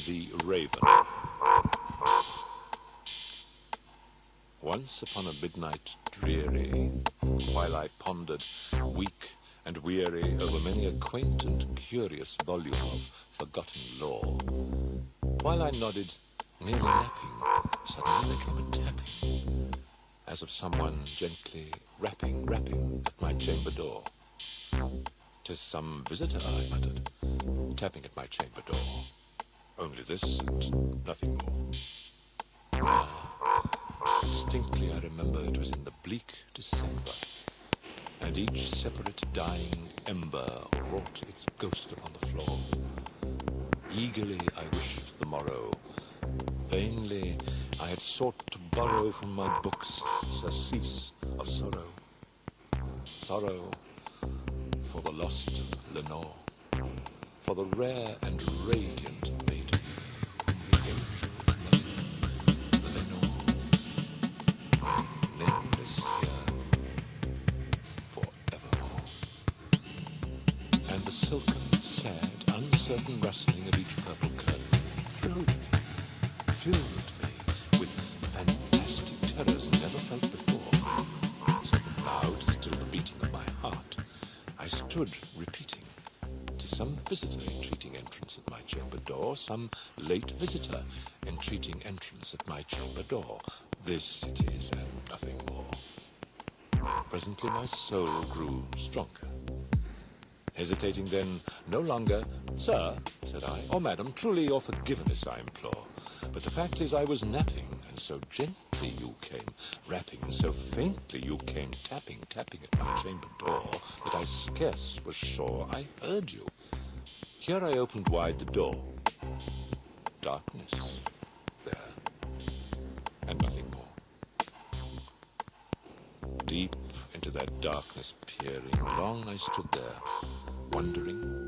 the Raven. Once upon a midnight dreary, while I pondered, weak and weary, over many a quaint and curious volume of forgotten lore, while I nodded, nearly napping, suddenly there came a tapping, as of someone gently rapping at my chamber door. "'Tis some visitor," I muttered, tapping at my chamber door. Only this and nothing more. Distinctly I remember it was in the bleak December, and each separate dying ember wrought its ghost upon the floor. Eagerly I wished the morrow. Vainly I had sought to borrow from my books surcease of sorrow. Sorrow for the lost Lenore, for the rare and radiant maiden, the angel's name, Lenore, nameless here forevermore. And the silken, sad, uncertain rustling of each purple curtain filled me with fantastic terrors never felt before, so that now to still the beating of my heart, I stood repeating, "'Tis some visitor entreating entrance at my chamber door, some late visitor entreating entrance at my chamber door. This it is and nothing more." Presently my soul grew stronger. Hesitating then no longer, "Sir," said I, "or madam, truly your forgiveness I implore. But the fact is I was napping, and so gently you came rapping, and so faintly you came tapping at my chamber door, that I scarce was sure I heard you. Here I opened wide the door. Darkness there, and nothing more. Deep into that darkness peering, long I stood there, wondering,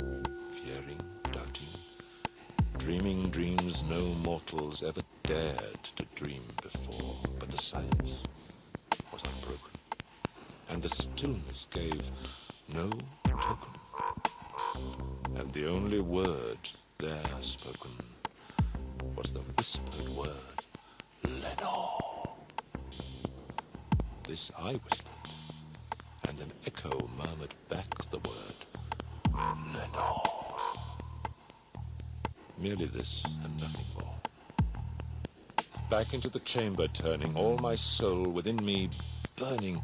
fearing, doubting, dreaming dreams no mortals ever dared to dream before. But the silence was unbroken, and the stillness gave no token. And the only word there spoken was the whispered word, "Lenore." This I whispered, and an echo murmured back the word, "Lenore." Merely this and nothing more. Back into the chamber turning, all my soul within me burning,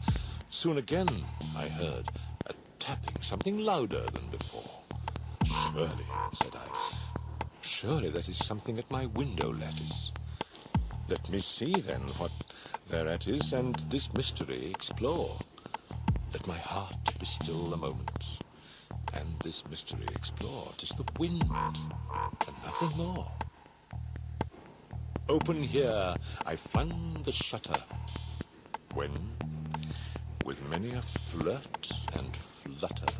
soon again I heard a tapping, something louder than before. "Surely," said I, "surely that is something at my window lattice. Let me see then what thereat is, and this mystery explore. Let my heart be still a moment, and this mystery explore. 'Tis the wind, and nothing more." Open here I flung the shutter, when, with many a flirt and flutter,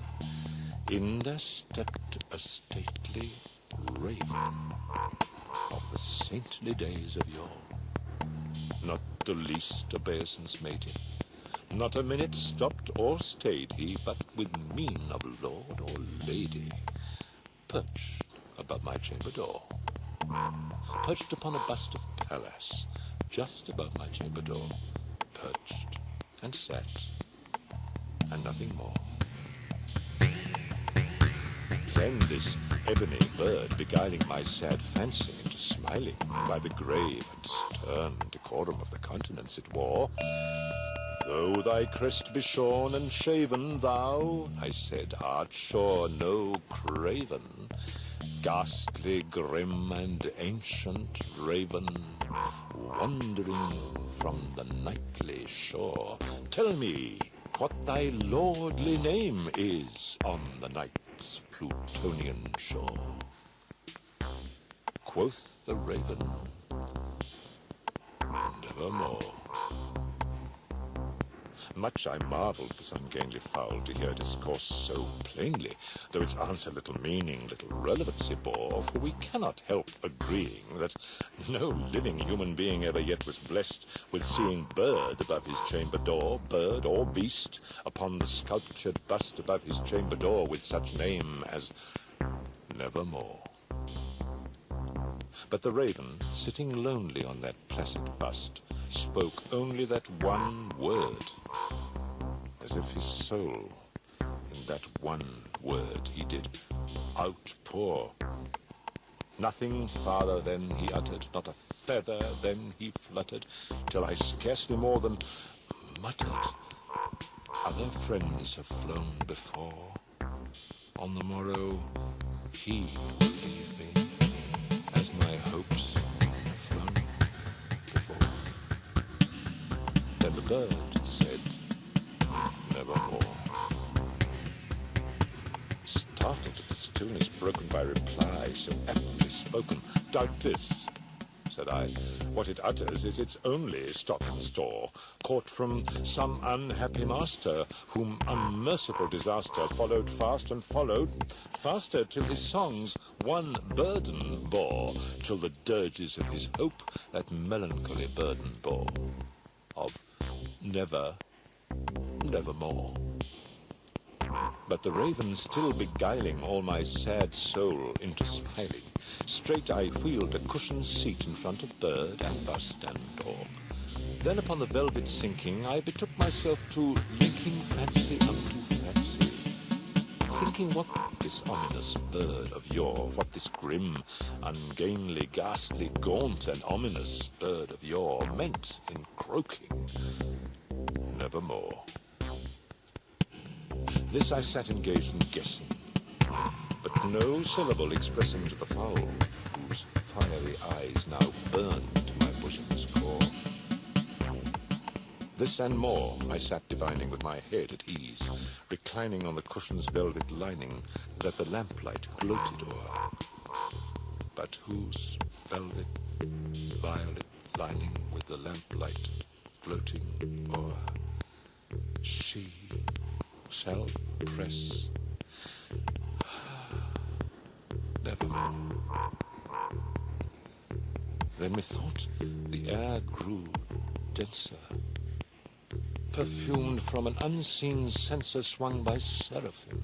in there stepped a stately raven of the saintly days of yore. Not the least obeisance made him, not a minute stopped or stayed he, but with mien of lord or lady, perched above my chamber door, perched upon a bust of Pallas, just above my chamber door, perched and sat, and nothing more. Then this ebony bird, beguiling my sad fancy into smiling by the grave and stern decorum of the countenance it wore, "Though thy crest be shorn and shaven, thou," I said, "art sure no craven, ghastly, grim, and ancient raven, wandering from the nightly shore. Tell me what thy lordly name is on the night's Plutonian shore." Quoth the raven, "Nevermore." Much I marvelled this ungainly fowl to hear discourse so plainly, though its answer little meaning, little relevancy bore, for we cannot help agreeing that no living human being ever yet was blessed with seeing bird above his chamber door, bird or beast, upon the sculptured bust above his chamber door, with such name as Nevermore. But the raven, sitting lonely on that placid bust, spoke only that one word, as if his soul, in that one word, he did outpour. Nothing farther than he uttered, not a feather then he fluttered, till I scarcely more than muttered, other friends have flown before. On the morrow he will leave me, as my hopes have flown before. Then the bird said, nevermore. Startled at the stillness broken by reply so aptly spoken, doubtless, said I, what it utters is its only stock and store, caught from some unhappy master, whom unmerciful disaster followed fast and followed faster, till his songs one burden bore, till the dirges of his hope that melancholy burden bore, of never, nevermore. But the raven still beguiling all my sad soul into smiling, straight I wheeled a cushioned seat in front of bird and bust and door. Then upon the velvet sinking, I betook myself to linking fancy unto fancy, thinking what this ominous bird of yore, what this grim, ungainly, ghastly, gaunt, and ominous bird of yore meant in croaking, nevermore. This I sat engaged in guessing, but no syllable expressing to the fowl, whose fiery eyes now burned to my bosom's core. This and more I sat divining with my head at ease, reclining on the cushion's velvet lining that the lamplight gloated o'er. But whose velvet, violet lining with the lamplight gloating o'er? She shall press nevermore. Then methought the air grew denser, perfumed from an unseen censer swung by seraphim,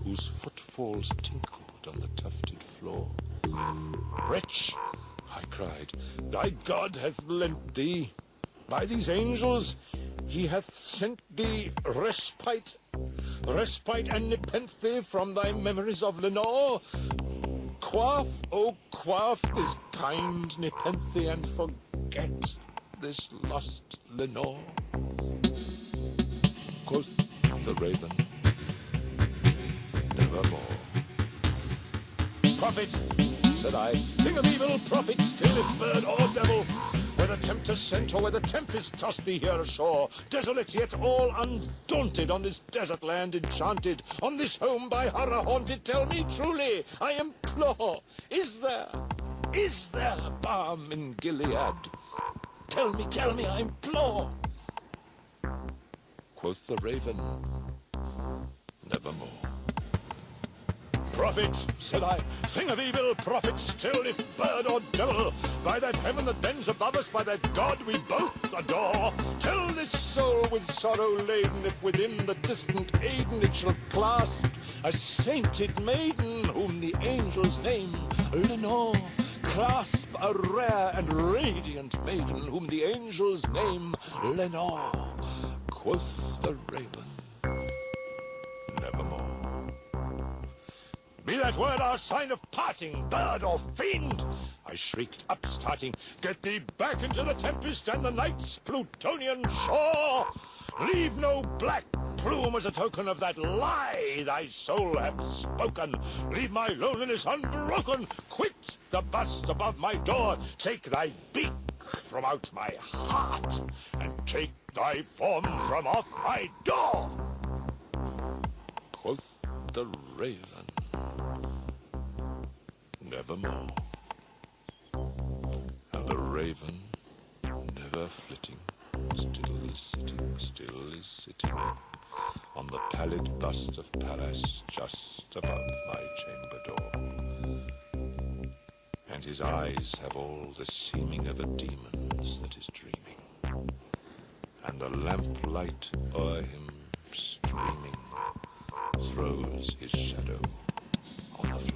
whose footfalls tinkled on the tufted floor. Wretch, I cried, thy God hath lent thee, by these angels he hath sent thee respite and nepenthe from thy memories of Lenore. Quaff, oh quaff this kind nepenthe, and forget this lost Lenore. Quoth the raven, nevermore. Prophet, said I, thing of evil, prophet still, if bird or devil, whether tempter sent or whether tempest tossed thee here ashore, desolate yet all undaunted on this desert land enchanted, on this home by horror haunted, tell me truly, I implore, is there balm in Gilead? Tell me, I implore. Quoth the raven, nevermore. Prophet, said I, thing of evil, prophet still, if bird or devil, by that heaven that bends above us, by that God we both adore, tell this soul with sorrow laden, if within the distant Aiden it shall clasp a sainted maiden, whom the angels name Lenore. Clasp a rare and radiant maiden, whom the angels name Lenore. Quoth the raven, nevermore. Be that word our sign of parting, bird or fiend, I shrieked, upstarting, get thee back into the tempest and the night's Plutonian shore. Leave no black plume as a token of that lie thy soul hath spoken. Leave my loneliness unbroken. Quit the bust above my door. Take thy beak from out my heart, and take thy form from off my door. Quoth the raven, nevermore. And the raven, never flitting, still is sitting on the pallid bust of Pallas just above my chamber door. And his eyes have all the seeming of a demon's that is dreaming, and the lamplight o'er him streaming throws his shadow on the floor.